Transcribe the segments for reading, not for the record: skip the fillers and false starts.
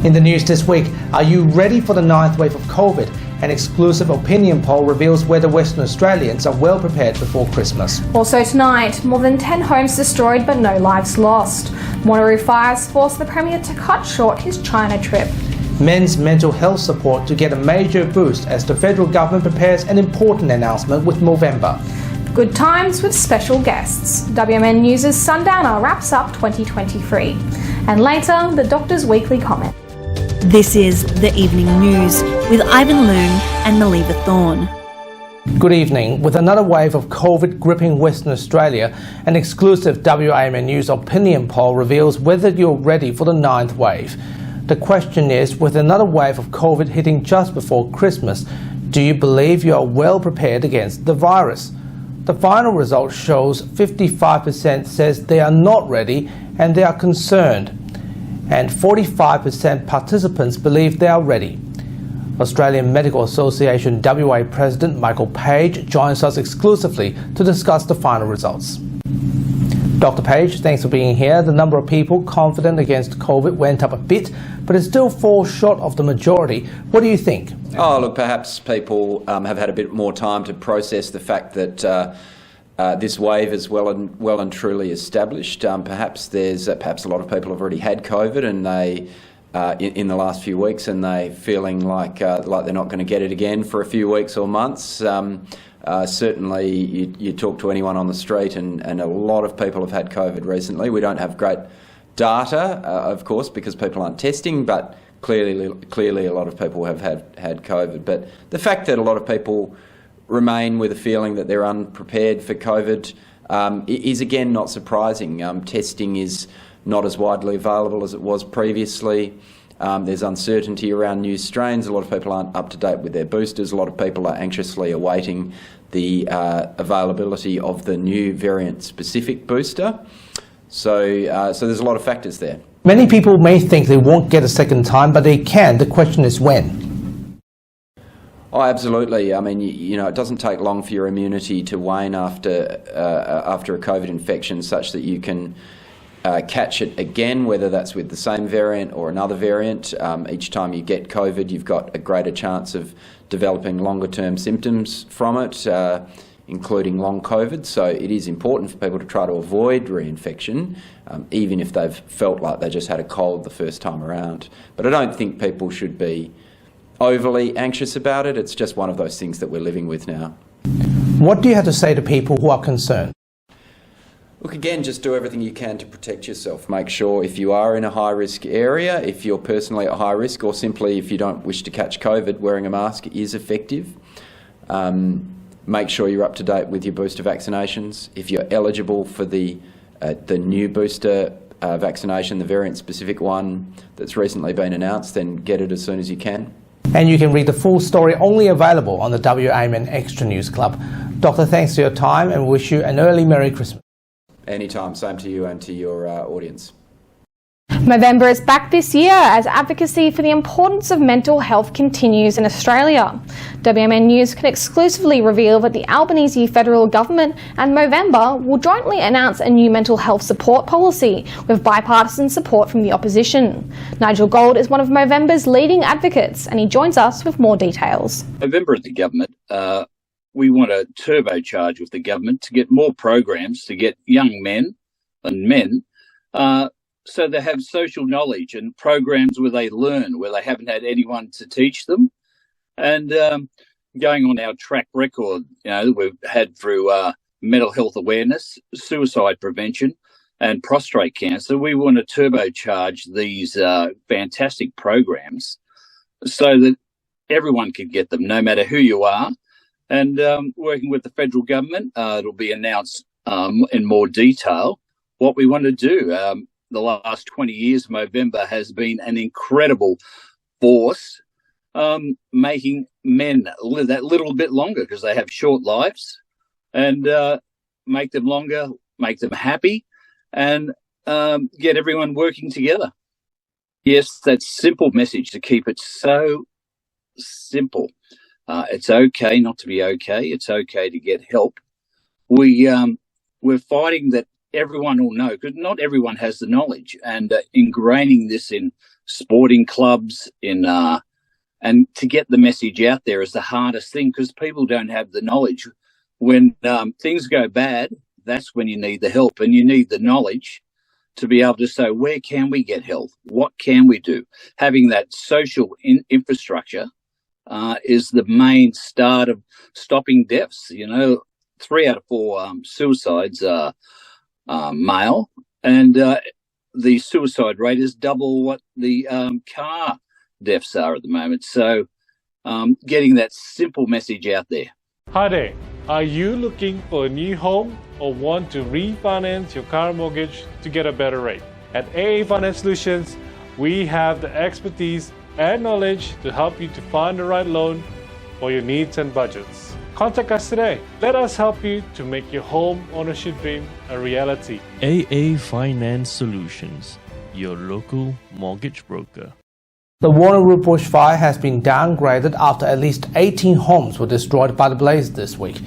In the news this week, are you ready for the ninth wave of COVID? An exclusive opinion poll reveals whether Western Australians are well prepared before Christmas. Also tonight, more than 10 homes destroyed but no lives lost. Wanneroo fires forced the Premier to cut short his China trip. Men's mental health support to get a major boost as the federal government prepares an important announcement with Movember. Good times with special guests. WAMN News' Sundowner wraps up 2023. And later, the Doctor's Weekly Comment. This is The Evening News with Ivan Loon and Maliva Thorne. Good evening. With another wave of COVID gripping Western Australia, an exclusive WAMN News opinion poll reveals whether you're ready for the ninth wave. The question is, with another wave of COVID hitting just before Christmas, do you believe you are well prepared against the virus? The final result shows 55% says they are not ready and they are concerned, and 45% participants believe they are ready. Australian Medical Association WA President Michael Page joins us exclusively to discuss the final results. Dr. Page, thanks for being here. The number of people confident against COVID went up a bit, but it still falls short of the majority. What do you think? Oh, look, perhaps people have had a bit more time to process the fact that this wave is well and truly established. Perhaps a lot of people have already had COVID and they in the last few weeks, and they feeling like they're not going to get it again for a few weeks or months. Certainly, you talk to anyone on the street, and a lot of people have had COVID recently. We don't have great data, of course, because people aren't testing, but clearly a lot of people have had COVID. But the fact that a lot of people remain with a feeling that they're unprepared for COVID is again not surprising. Testing is not as widely available as it was previously. There's uncertainty around new strains. A lot of people aren't up to date with their boosters. A lot of people are anxiously awaiting the availability of the new variant-specific booster. So there's a lot of factors there. Many people may think they won't get a second time, but they can. The question is when. Oh, absolutely. I mean, you know, it doesn't take long for your immunity to wane after a COVID infection, such that you can catch it again, whether that's with the same variant or another variant. Each time you get COVID, you've got a greater chance of developing longer-term symptoms from it, including long COVID. So it is important for people to try to avoid reinfection, even if they've felt like they just had a cold the first time around. But I don't think people should be overly anxious about it. It's just one of those things that we're living with now. What do you have to say to people who are concerned? Look, again, just do everything you can to protect yourself. Make sure if you are in a high-risk area, if you're personally at high risk, or simply if you don't wish to catch COVID, wearing a mask is effective. Make sure you're up to date with your booster vaccinations. If you're eligible for the new booster vaccination, the variant-specific one that's recently been announced, then get it as soon as you can. And you can read the full story only available on the WAMN Extra News Club. Doctor, thanks for your time and wish you an early Merry Christmas. Anytime, same to you and to your audience. Movember is back this year as advocacy for the importance of mental health continues in Australia. WAMN News can exclusively reveal that the Albanese Federal Government and Movember will jointly announce a new mental health support policy with bipartisan support from the opposition. Nigel Gold is one of Movember's leading advocates and he joins us with more details. Movember at the government, we want to turbocharge with the government to get more programs to get young men so they have social knowledge and programs where they learn, where they haven't had anyone to teach them. And going on our track record, you know, we've had through mental health awareness, suicide prevention and prostate cancer, we want to turbocharge these fantastic programs so that everyone can get them, no matter who you are. And working with the federal government, it'll be announced in more detail what we want to do. The last 20 years, Movember has been an incredible force, making men live that little bit longer because they have short lives, and make them longer, make them happy, and get everyone working together. Yes, that simple message to keep it so simple. It's okay not to be okay. It's okay to get help. We're fighting that everyone will know, because not everyone has the knowledge, and ingraining this in sporting clubs, and to get the message out there is the hardest thing, because people don't have the knowledge. When things go bad, that's when you need the help, and you need the knowledge to be able to say, where can we get help? What can we do? Having that social infrastructure is the main start of stopping deaths. 3 out of 4 suicides are male, and the suicide rate is double what the car deaths are at the moment. So getting that simple message out there. Hi there. Are you looking for a new home or want to refinance your car mortgage to get a better rate? At AA Finance Solutions, we have the expertise and knowledge to help you to find the right loan for your needs and budgets. Contact us today. Let us help you to make your home ownership dream a reality. AA Finance Solutions, your local mortgage broker. The Wanneroo bushfire has been downgraded after at least 18 homes were destroyed by the blaze this week.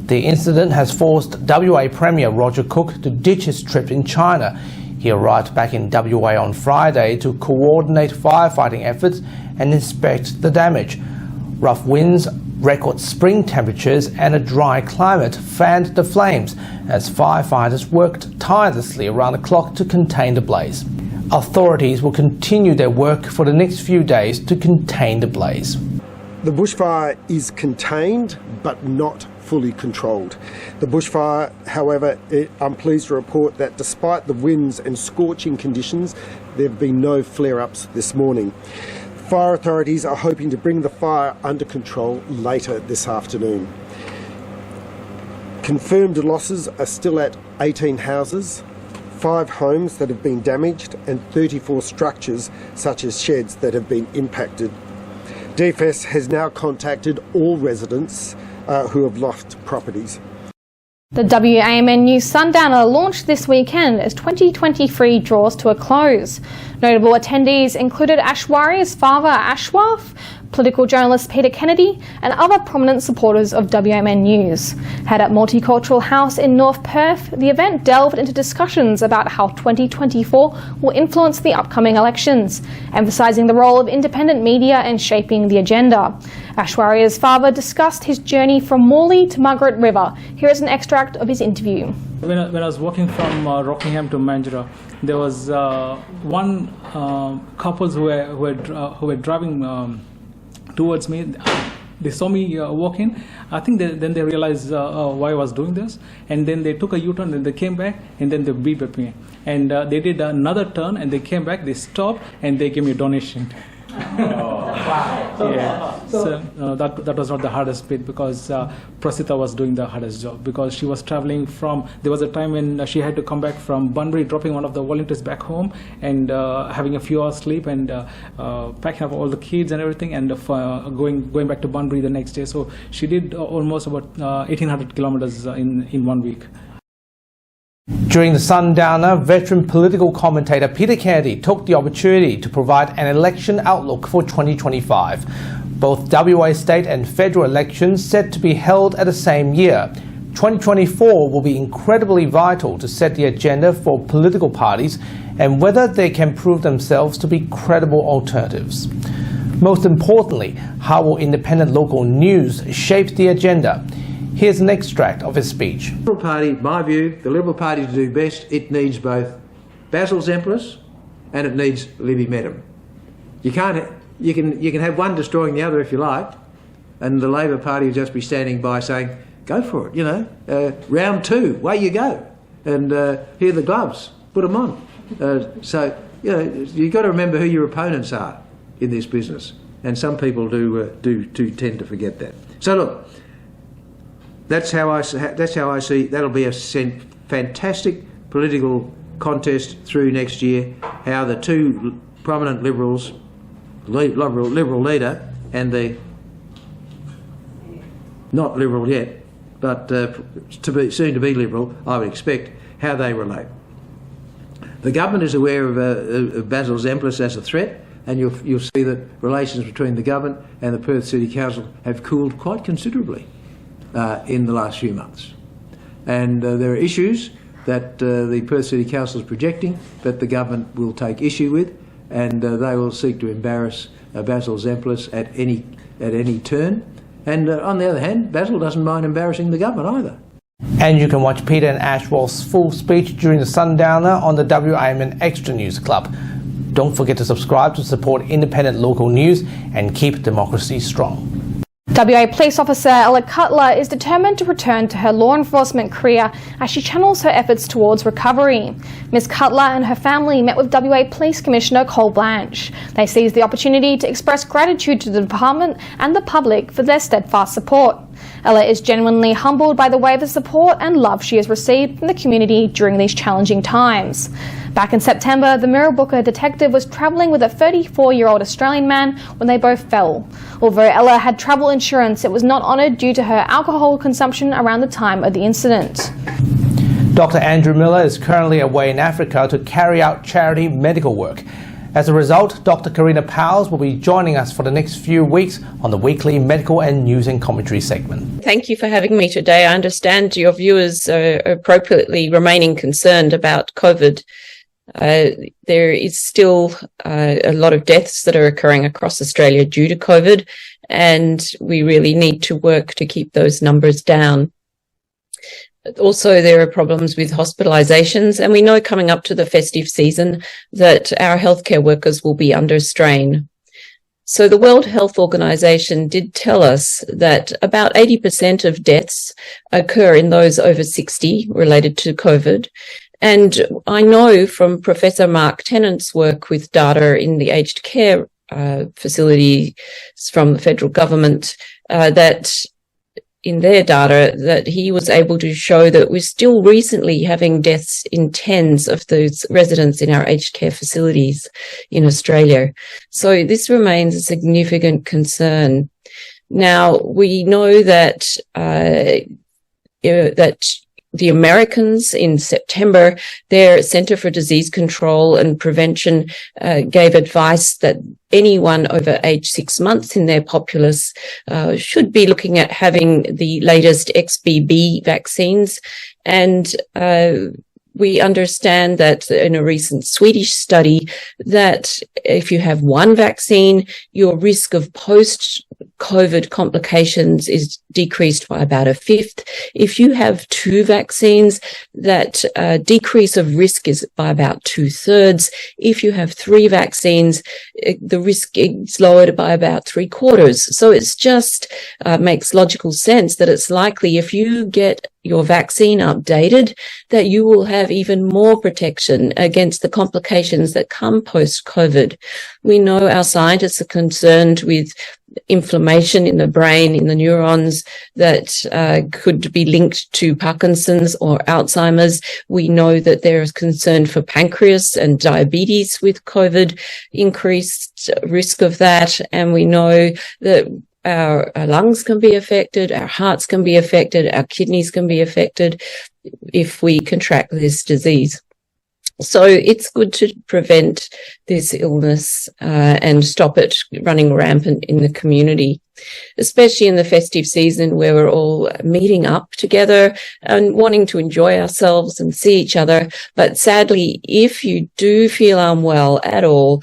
The incident has forced WA Premier Roger Cook to ditch his trip in China. He arrived back in WA on Friday to coordinate firefighting efforts and inspect the damage. Rough winds, record spring temperatures and a dry climate fanned the flames as firefighters worked tirelessly around the clock to contain the blaze. Authorities will continue their work for the next few days to contain the blaze. The bushfire is contained but not fully controlled. The bushfire, however, I'm pleased to report that despite the winds and scorching conditions, there have been no flare-ups this morning. Fire authorities are hoping to bring the fire under control later this afternoon. Confirmed losses are still at 18 houses, 5 homes that have been damaged and 34 structures such as sheds that have been impacted. DFS has now contacted all residents who have lost properties. The WAMN News Sundowner launched this weekend as 2023 draws to a close. Notable attendees included Ashwarya's father Ashwaf, political journalist Peter Kennedy and other prominent supporters of WAMN News. Held at Multicultural House in North Perth, the event delved into discussions about how 2024 will influence the upcoming elections, emphasising the role of independent media in shaping the agenda. Ashwarya's father discussed his journey from Morley to Margaret River. Here is an extract of his interview. When I was walking from Rockingham to Mandurah, there was one couples who were driving towards me. They saw me walking. I think then they realized why I was doing this, and then they took a U-turn and they came back and then they beeped at me. And they did another turn and they came back, they stopped and they gave me a donation. Yeah. So that was not the hardest bit, because Prasita was doing the hardest job, because she was traveling from, there was a time when she had to come back from Bunbury, dropping one of the volunteers back home and having a few hours sleep and packing up all the kids and everything and going back to Bunbury the next day. So she did almost about 1,800 kilometers in 1 week. During the Sundowner, veteran political commentator Peter Kennedy took the opportunity to provide an election outlook for 2025. Both WA state and federal elections set to be held at the same year. 2024 will be incredibly vital to set the agenda for political parties and whether they can prove themselves to be credible alternatives. Most importantly, how will independent local news shape the agenda? Here's an extract of his speech. The Liberal Party, my view, the Liberal Party to do best, it needs both Basil Zemplis and it needs Libby Medham. You can have one destroying the other if you like, and the Labor Party will just be standing by saying, go for it, you know, round 2, away you go, and here are the gloves, put them on. So, you know, you've got to remember who your opponents are in this business, and some people do tend to forget that. So look, that's how I see that'll be a fantastic political contest through next year, how the two prominent Liberals, Liberal leader and the not Liberal yet, but soon to be Liberal, I would expect, how they relate. The government is aware of Basil Zemplis as a threat, and you'll see that relations between the government and the Perth City Council have cooled quite considerably in the last few months. And there are issues that the Perth City Council is projecting, that the government will take issue with, and they will seek to embarrass Basil Zemplis at any turn. And on the other hand, Basil doesn't mind embarrassing the government either. And you can watch Peter and Ashwell's full speech during the Sundowner on the WAMN Extra News Club. Don't forget to subscribe to support independent local news and keep democracy strong. WA Police Officer Ella Cutler is determined to return to her law enforcement career as she channels her efforts towards recovery. Ms Cutler and her family met with WA Police Commissioner Cole Blanche. They seized the opportunity to express gratitude to the department and the public for their steadfast support. Ella is genuinely humbled by the wave of support and love she has received from the community during these challenging times. Back in September, the Mirrabooka detective was travelling with a 34-year-old Australian man when they both fell. Although Ella had travel insurance, it was not honoured due to her alcohol consumption around the time of the incident. Dr. Andrew Miller is currently away in Africa to carry out charity medical work. As a result, Dr. Karina Powles will be joining us for the next few weeks on the weekly medical and news and commentary segment. Thank you for having me today. I understand your viewers are appropriately remaining concerned about COVID. There is still a lot of deaths that are occurring across Australia due to COVID, and we really need to work to keep those numbers down. Also, there are problems with hospitalisations, and we know coming up to the festive season that our healthcare workers will be under strain. So the World Health Organization did tell us that about 80% of deaths occur in those over 60 related to COVID. And I know from Professor Mark Tennant's work with data in the aged care facilities from the federal government that in their data that he was able to show that we're still recently having deaths in tens of those residents in our aged care facilities in Australia. So this remains a significant concern. Now, we know that the Americans in September, their Centre for Disease Control and Prevention gave advice that anyone over age 6 months in their populace should be looking at having the latest XBB vaccines. And we understand that in a recent Swedish study that if you have one vaccine, your risk of post-COVID complications is decreased by about a fifth. If you have two vaccines, that decrease of risk is by about 2/3. If you have three vaccines, the risk is lowered by about 3/4. So it's just makes logical sense that it's likely if you get your vaccine updated, that you will have even more protection against the complications that come post-COVID. We know our scientists are concerned with inflammation in the brain, in the neurons that could be linked to Parkinson's or Alzheimer's. We know that there is concern for pancreas and diabetes with COVID, increased risk of that. And we know that our lungs can be affected, our hearts can be affected, our kidneys can be affected if we contract this disease. So it's good to prevent this illness and stop it running rampant in the community, especially in the festive season where we're all meeting up together and wanting to enjoy ourselves and see each other. But sadly, if you do feel unwell at all,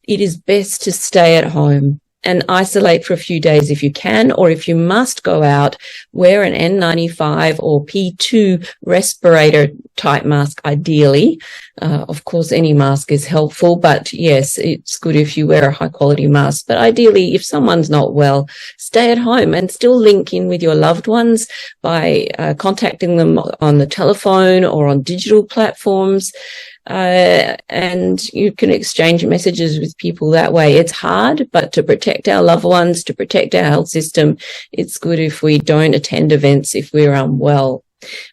it is best to stay at home and isolate for a few days if you can, or if you must go out, wear an N95 or P2 respirator type mask ideally. Of course, any mask is helpful, but yes, it's good if you wear a high quality mask. But ideally, if someone's not well, stay at home and still link in with your loved ones by contacting them on the telephone or on digital platforms. And you can exchange messages with people that way. It's hard, but to protect our loved ones, to protect our health system, it's good if we don't attend events if we're unwell.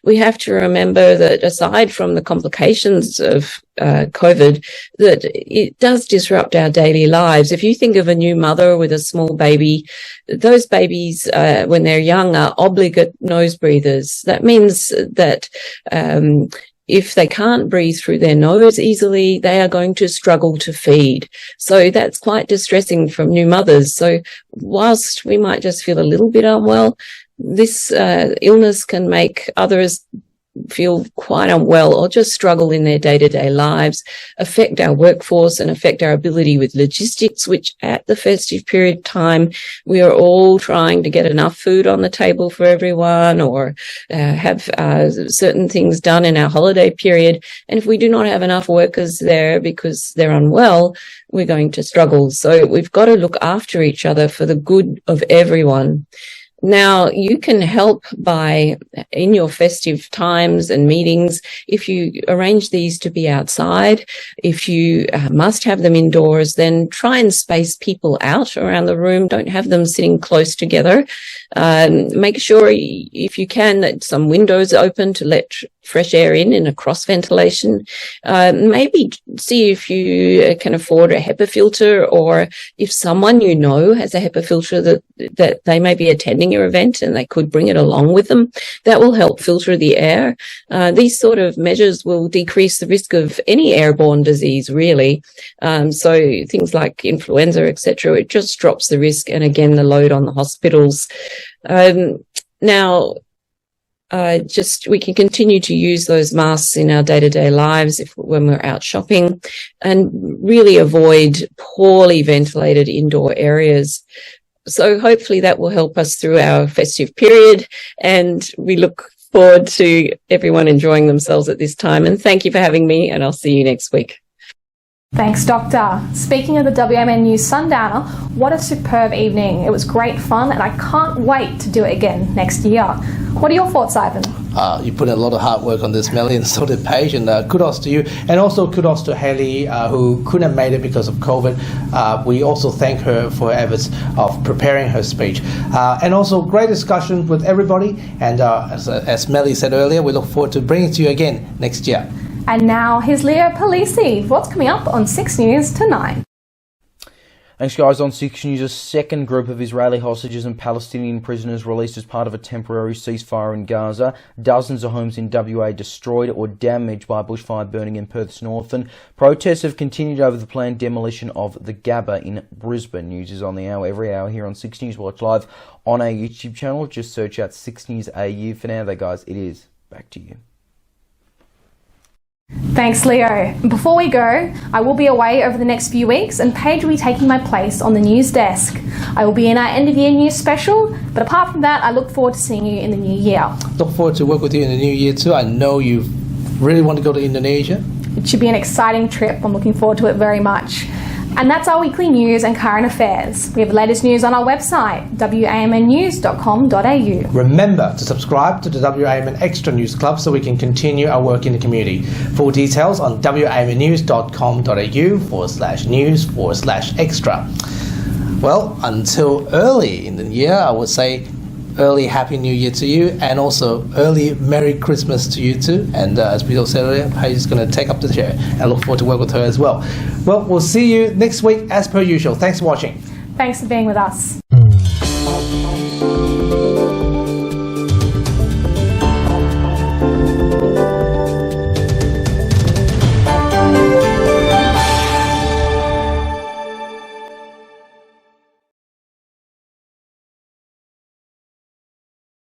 We have to remember that aside from the complications of COVID, that it does disrupt our daily lives. If you think of a new mother with a small baby, those babies, when they're young, are obligate nose breathers. That means that if they can't breathe through their nose easily, they are going to struggle to feed. So that's quite distressing from new mothers. So whilst we might just feel a little bit unwell, this illness can make others feel quite unwell or just struggle in their day-to-day lives, affect our workforce and affect our ability with logistics, which at the festive period time, we are all trying to get enough food on the table for everyone or have certain things done in our holiday period. And if we do not have enough workers there because they're unwell, we're going to struggle. So we've got to look after each other for the good of everyone. Now, you can help by, in your festive times and meetings, if you arrange these to be outside, if you must have them indoors, then try and space people out around the room. Don't have them sitting close together. Make sure, if you can, that some windows are open to let fresh air in a cross ventilation. Maybe see if you can afford a HEPA filter, or if someone you know has a HEPA filter that they may be attending your event and they could bring it along with them. That will help filter the air. These sort of measures will decrease the risk of any airborne disease, really. So things like influenza, etc., it just drops the risk and again the load on the hospitals. Now, we can continue to use those masks in our day-to-day lives when we're out shopping, and really avoid poorly ventilated indoor areas. So hopefully that will help us through our festive period, and we look forward to everyone enjoying themselves at this time. And thank you for having me, and I'll see you next week. Thanks, Doctor. Speaking of the WAMN News Sundowner, what a superb evening. It was great fun and I can't wait to do it again next year. What are your thoughts, Ivan? You put a lot of hard work on this, Melly, and so did Paige, and kudos to you. And also kudos to Haley, who couldn't have made it because of COVID. We also thank her for her efforts of preparing her speech. And also great discussion with everybody. And as Melly said earlier, we look forward to bringing it to you again next year. And now here's Leo Polisi. What's coming up on 6 News tonight? Thanks, guys. On 6 News, a second group of Israeli hostages and Palestinian prisoners released as part of a temporary ceasefire in Gaza. Dozens of homes in WA destroyed or damaged by bushfire burning in Perth's north, and protests have continued over the planned demolition of the Gabba in Brisbane. News is on the hour every hour here on 6 News. Watch live on our YouTube channel. Just search out 6 News AU. For now, though, guys, it is back to you. Thanks, Leo. Before we go, I will be away over the next few weeks and Paige will be taking my place on the news desk. I will be in our end of year news special, but apart from that, I look forward to seeing you in the new year. Look forward to work with you in the new year too. I know you really want to go to Indonesia. It should be an exciting trip. I'm looking forward to it very much. And that's our weekly news and current affairs. We have the latest news on our website, wamnnews.com.au. Remember to subscribe to the WAMN Extra News Club so we can continue our work in the community. Full details on wamnnews.com.au/news/extra. Well, until early in the year, I would say early Happy New Year to you, and also early Merry Christmas to you too. And as we all said earlier, Paige is going to take up the chair, and I look forward to work with her as well. Well, we'll see you next week as per usual. Thanks for watching. Thanks for being with us.